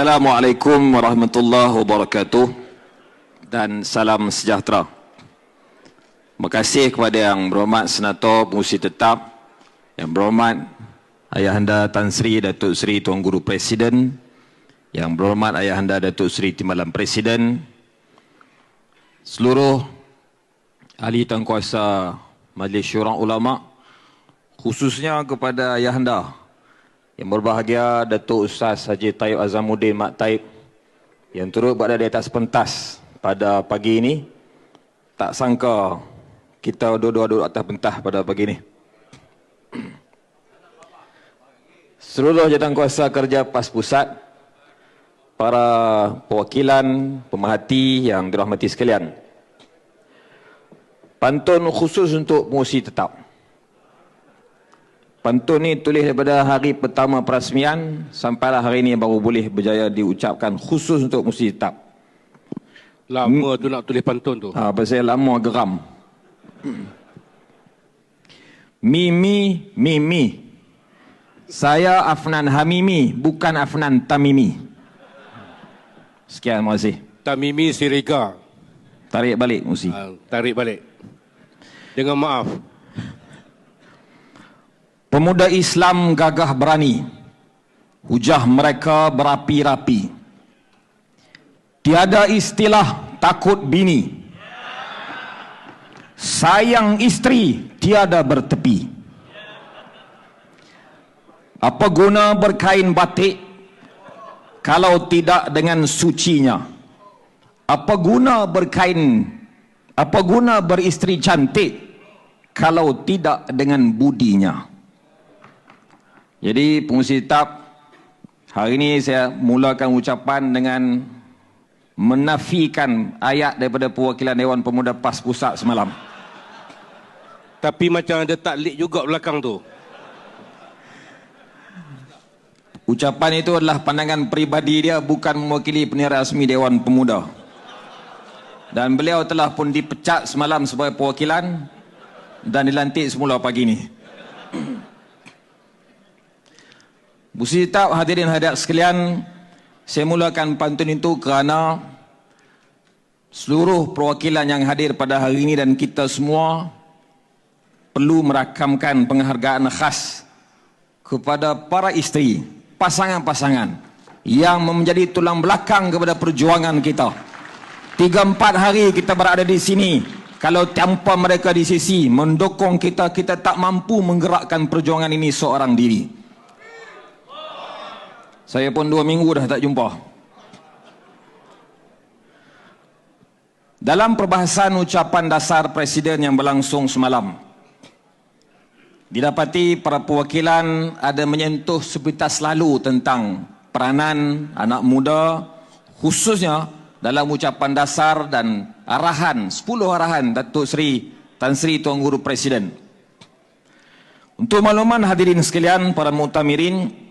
Assalamualaikum warahmatullahi wabarakatuh dan salam sejahtera. Terima kasih kepada Yang Berhormat Senator Pengurusi Tetap, Yang Berhormat Ayahanda Tan Sri Datuk Seri Tuan Guru Presiden, Yang Berhormat Ayahanda Datuk Seri Timbalan Presiden, seluruh ahli tangkuasa Majlis Syura Ulama, khususnya kepada Ayahanda yang berbahagia Datuk Ustaz Haji Taib Azamuddin Mat Taib yang turut berada di atas pentas pada pagi ini. Tak sangka kita duduk atas pentas pada pagi ini. Seluruh jawatankuasa kerja PAS Pusat, para perwakilan, pemerhati yang dirahmati sekalian. Pantun khusus untuk pengurusi tetap. Pantun ni tulis daripada hari pertama perasmian sampailah hari ini baru boleh berjaya diucapkan khusus untuk pengurusi tetap. Lama tu nak tulis pantun tu. Pasal lama geram. Mimi, Mimi. Saya Afnan Hamimi, bukan Afnan Tamimi. Sekian, terima kasih. Tamimi Sirega. Tarik balik, Musi. Tarik balik. Dengan maaf. Pemuda Islam gagah berani, hujah mereka berapi-rapi. Tiada istilah takut bini, sayang isteri tiada bertepi. Apa guna berkain batik kalau tidak dengan sucinya? Apa guna beristeri cantik kalau tidak dengan budinya? Jadi pengurusi tetap, hari ini saya mulakan ucapan dengan menafikan ayat daripada perwakilan Dewan Pemuda PAS Pusat semalam. Tapi macam ada taklid juga belakang tu. Ucapan itu adalah pandangan peribadi dia, bukan mewakili penira rasmi Dewan Pemuda. Dan beliau telah pun dipecat semalam sebagai perwakilan dan dilantik semula pagi ini. Pengurusi tetap, hadirin hadirat sekalian, saya mulakan pantun itu kerana seluruh perwakilan yang hadir pada hari ini dan kita semua perlu merakamkan penghargaan khas kepada para isteri, pasangan-pasangan yang menjadi tulang belakang kepada perjuangan kita. 3-4 hari kita berada di sini. Kalau tanpa mereka di sisi mendukung kita, kita tak mampu menggerakkan perjuangan ini seorang diri. Saya pun 2 minggu dah tak jumpa. Dalam perbahasan ucapan dasar Presiden yang berlangsung semalam, didapati para perwakilan ada menyentuh sepintas lalu tentang peranan anak muda, khususnya dalam ucapan dasar dan arahan, 10 arahan Datuk Seri Tan Sri Tuan Guru Presiden. Untuk makluman hadirin sekalian, para muhtamirin,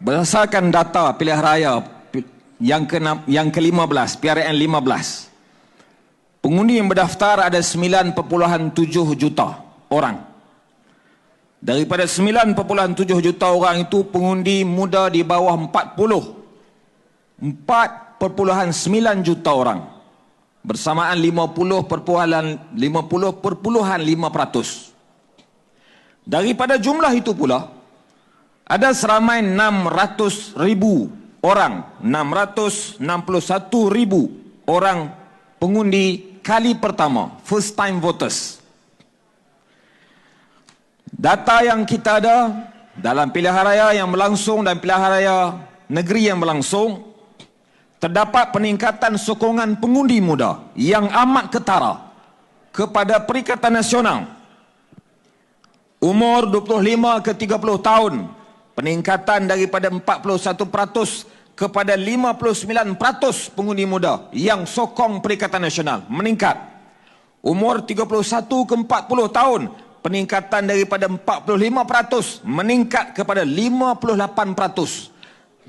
berdasarkan data pilihan raya yang ke-15, PRN 15, pengundi yang berdaftar ada 9.7 juta orang. Daripada 9.7 juta orang itu, pengundi muda di bawah 4.9 juta orang. Bersamaan 50.5%. Daripada jumlah itu pula, ada seramai 600,000 orang, 661,000 orang pengundi kali pertama, first time voters. Data yang kita ada dalam pilihan raya yang berlangsung dan pilihan raya negeri yang berlangsung, terdapat peningkatan sokongan pengundi muda yang amat ketara kepada Perikatan Nasional. Umur 25 ke 30 tahun, peningkatan daripada 41% kepada 59% pengundi muda yang sokong Perikatan Nasional meningkat. Umur 31 ke 40 tahun, peningkatan daripada 45% meningkat kepada 58%.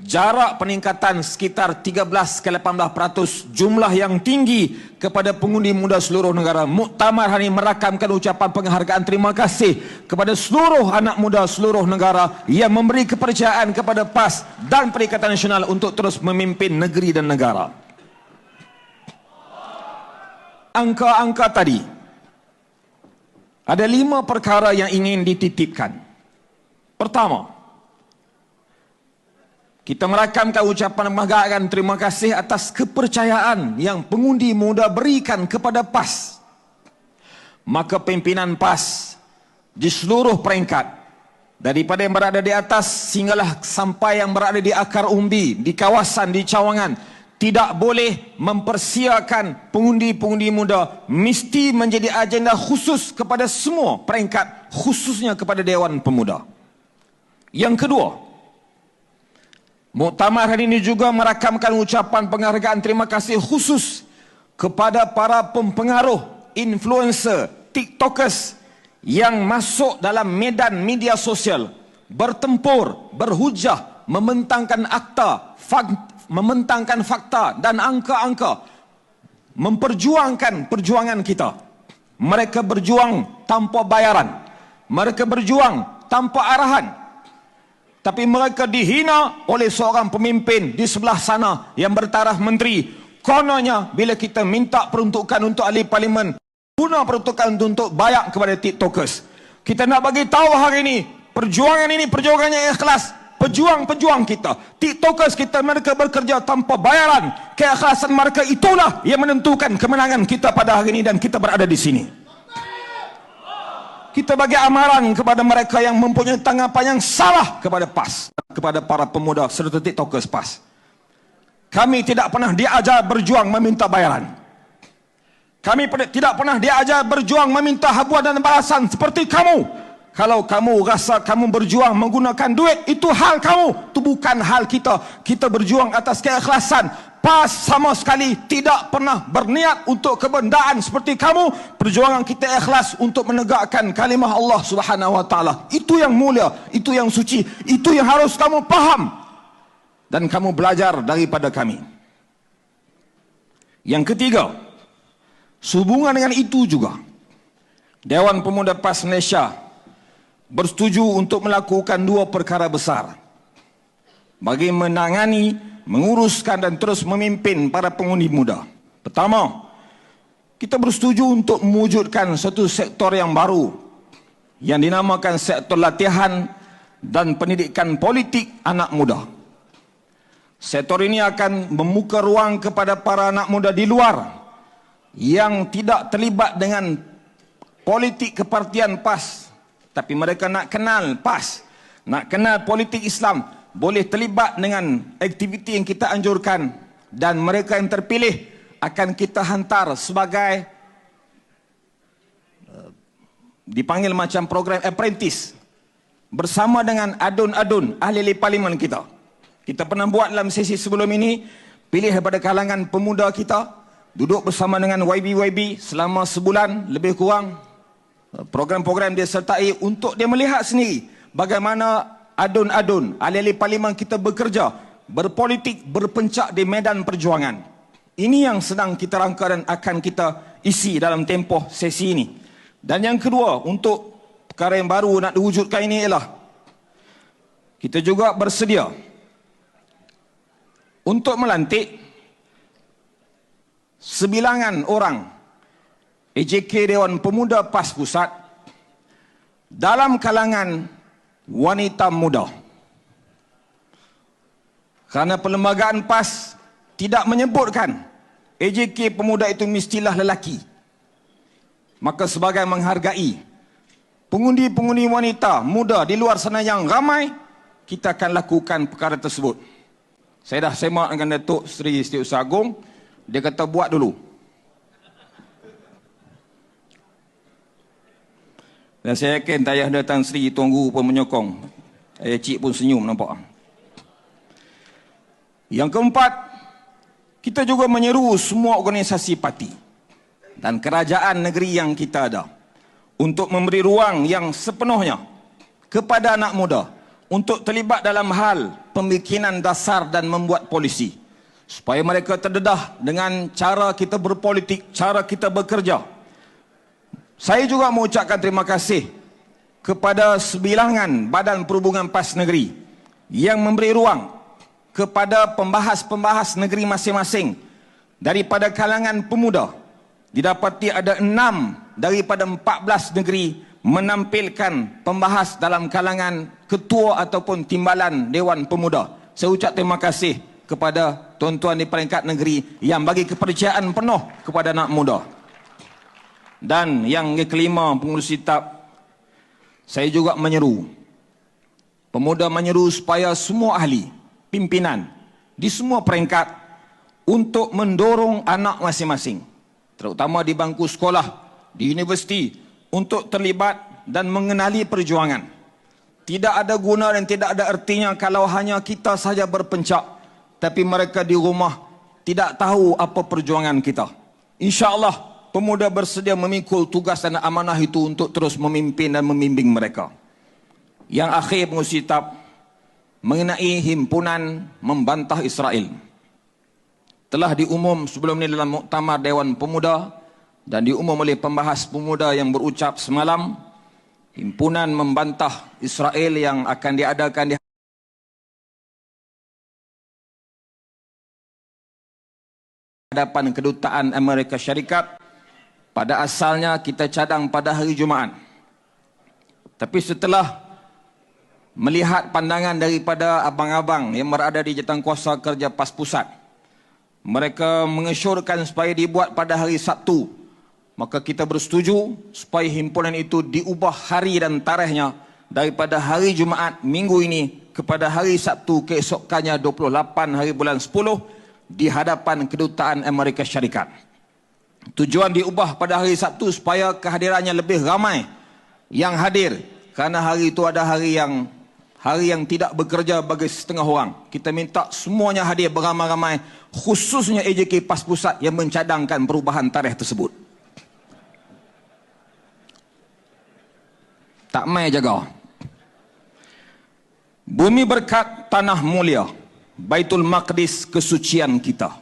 jarak peningkatan sekitar 13 ke 18%, jumlah yang tinggi kepada pengundi muda seluruh negara. Muktamar hari ini merakamkan ucapan penghargaan terima kasih kepada seluruh anak muda seluruh negara yang memberi kepercayaan kepada PAS dan Perikatan Nasional untuk terus memimpin negeri dan negara. Angka-angka tadi, ada 5 perkara yang ingin dititipkan. Pertama, kita merakamkan ucapan penghargaan terima kasih atas kepercayaan yang pengundi muda berikan kepada PAS. Maka pimpinan PAS di seluruh peringkat, daripada yang berada di atas sehinggalah sampai yang berada di akar umbi, di kawasan, di cawangan, tidak boleh mempersiakan pengundi-pengundi muda, mesti menjadi agenda khusus kepada semua peringkat, khususnya kepada Dewan Pemuda. Yang kedua, muktamar hari ini juga merakamkan ucapan penghargaan terima kasih khusus kepada para pempengaruh, influencer, tiktokers yang masuk dalam medan media sosial, bertempur, berhujah, membentangkan fakta dan angka-angka, memperjuangkan perjuangan kita. Mereka berjuang tanpa bayaran, mereka berjuang tanpa arahan, tapi mereka dihina oleh seorang pemimpin di sebelah sana yang bertaraf menteri. Kononnya bila kita minta peruntukan untuk ahli parlimen, guna peruntukan untuk bayar kepada tiktokers. Kita nak bagi tahu hari ini, perjuangan ini perjuangannya ikhlas. Pejuang-pejuang kita, tiktokers kita, mereka bekerja tanpa bayaran. Keikhlasan mereka itulah yang menentukan kemenangan kita pada hari ini dan kita berada di sini. Kita bagi amaran kepada mereka yang mempunyai tanggapan yang salah kepada PAS, kepada para pemuda serta tiktokers PAS. Kami tidak pernah diajar berjuang meminta bayaran. Kami tidak pernah diajar berjuang meminta habuan dan balasan seperti kamu. Kalau kamu rasa kamu berjuang menggunakan duit, itu hal kamu, itu bukan hal kita. Kita berjuang atas keikhlasan. PAS sama sekali tidak pernah berniat untuk kebendaan seperti kamu. Perjuangan kita ikhlas untuk menegakkan kalimah Allah Subhanahu wa taala. Itu yang mulia, itu yang suci, itu yang harus kamu paham dan kamu belajar daripada kami. Yang ketiga, sehubungan dengan itu juga, Dewan Pemuda PAS Malaysia bersetuju untuk melakukan 2 perkara besar bagi menangani, menguruskan dan terus memimpin para pengundi muda. Pertama, kita bersetuju untuk mewujudkan satu sektor yang baru yang dinamakan sektor latihan dan pendidikan politik anak muda. Sektor ini akan membuka ruang kepada para anak muda di luar yang tidak terlibat dengan politik kepartian PAS, tapi mereka nak kenal PAS, nak kenal politik Islam, boleh terlibat dengan aktiviti yang kita anjurkan, dan mereka yang terpilih akan kita hantar sebagai dipanggil macam program apprentice bersama dengan adun-adun ahli parlimen kita. Kita pernah buat dalam sesi sebelum ini, pilih daripada kalangan pemuda kita, duduk bersama dengan YB selama sebulan lebih kurang. Program-program dia sertai untuk dia melihat sendiri bagaimana adun-adun ahli-ahli parlimen kita bekerja, berpolitik, berpencak di medan perjuangan. Ini yang sedang kita rangka dan akan kita isi dalam tempoh sesi ini. Dan yang kedua, untuk perkara yang baru nak diwujudkan ini ialah kita juga bersedia untuk melantik sebilangan orang AJK Dewan Pemuda PAS Pusat dalam kalangan wanita muda. Kerana perlembagaan PAS tidak menyebutkan AJK pemuda itu mestilah lelaki, maka sebagai menghargai pengundi-pengundi wanita muda di luar sana yang ramai, kita akan lakukan perkara tersebut. Saya dah semak dengan Datuk Seri Setiausaha Agong, dia kata buat dulu. Dan saya yakin Tayah Tan Sri Tuan Guru pun menyokong. Cik pun senyum nampak. Yang keempat, kita juga menyeru semua organisasi parti dan kerajaan negeri yang kita ada untuk memberi ruang yang sepenuhnya kepada anak muda untuk terlibat dalam hal pembikinan dasar dan membuat polisi, supaya mereka terdedah dengan cara kita berpolitik, cara kita bekerja. Saya juga mengucapkan terima kasih kepada sebilangan Badan Perhubungan PAS Negeri yang memberi ruang kepada pembahas-pembahas negeri masing-masing daripada kalangan pemuda. Didapati ada 6 daripada 14 negeri menampilkan pembahas dalam kalangan ketua ataupun timbalan Dewan Pemuda. Saya ucap terima kasih kepada tuan-tuan di peringkat negeri yang bagi kepercayaan penuh kepada anak muda. Dan yang kelima, pengurus kitab, saya juga menyeru, pemuda menyeru supaya semua ahli, pimpinan di semua peringkat untuk mendorong anak masing-masing, terutama di bangku sekolah, di universiti, untuk terlibat dan mengenali perjuangan. Tidak ada guna dan tidak ada artinya kalau hanya kita saja berpencak, tapi mereka di rumah tidak tahu apa perjuangan kita. InsyaAllah, pemuda bersedia memikul tugas dan amanah itu untuk terus memimpin dan membimbing mereka. Yang akhir, pengurus kitab, mengenai himpunan membantah Israel. Telah diumum sebelum ini dalam muktamar Dewan Pemuda dan diumum oleh pembahas pemuda yang berucap semalam, himpunan membantah Israel yang akan diadakan di hadapan Kedutaan Amerika Syarikat. Pada asalnya kita cadang pada hari Jumaat. Tapi setelah melihat pandangan daripada abang-abang yang berada di Jawatankuasa Kerja PAS Pusat, mereka mengesyorkan supaya dibuat pada hari Sabtu. Maka kita bersetuju supaya himpunan itu diubah hari dan tarikhnya daripada hari Jumaat minggu ini kepada hari Sabtu keesokannya 28 hari bulan 10 di hadapan Kedutaan Amerika Syarikat. Tujuan diubah pada hari Sabtu supaya kehadirannya lebih ramai yang hadir, kerana hari itu ada hari yang tidak bekerja bagi setengah orang. Kita minta semuanya hadir beramai-ramai, khususnya AJK PAS Pusat yang mencadangkan perubahan tarikh tersebut. Tak mai jaga. Bumi berkat, tanah mulia, Baitul Maqdis kesucian kita.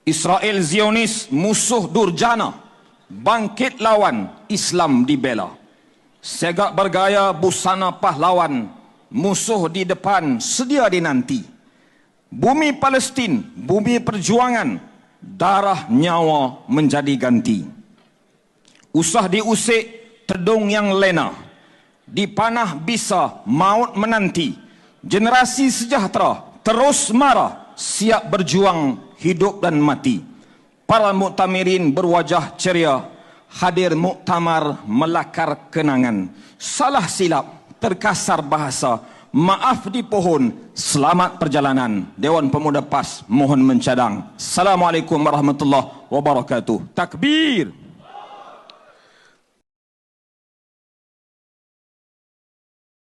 Israel Zionis musuh durjana, bangkit lawan, Islam dibela. Segak bergaya busana pahlawan, musuh di depan sedia dinanti. Bumi Palestin, bumi perjuangan, darah nyawa menjadi ganti. Usah diusik tedung yang lena, dipanah bisa maut menanti. Generasi sejahtera terus marah, siap berjuang hidup dan mati. Para muktamirin berwajah ceria, hadir muktamar melakar kenangan. Salah silap, terkasar bahasa, maaf di pohon, selamat perjalanan. Dewan Pemuda PAS mohon mencadang. Assalamualaikum warahmatullahi wabarakatuh. Takbir.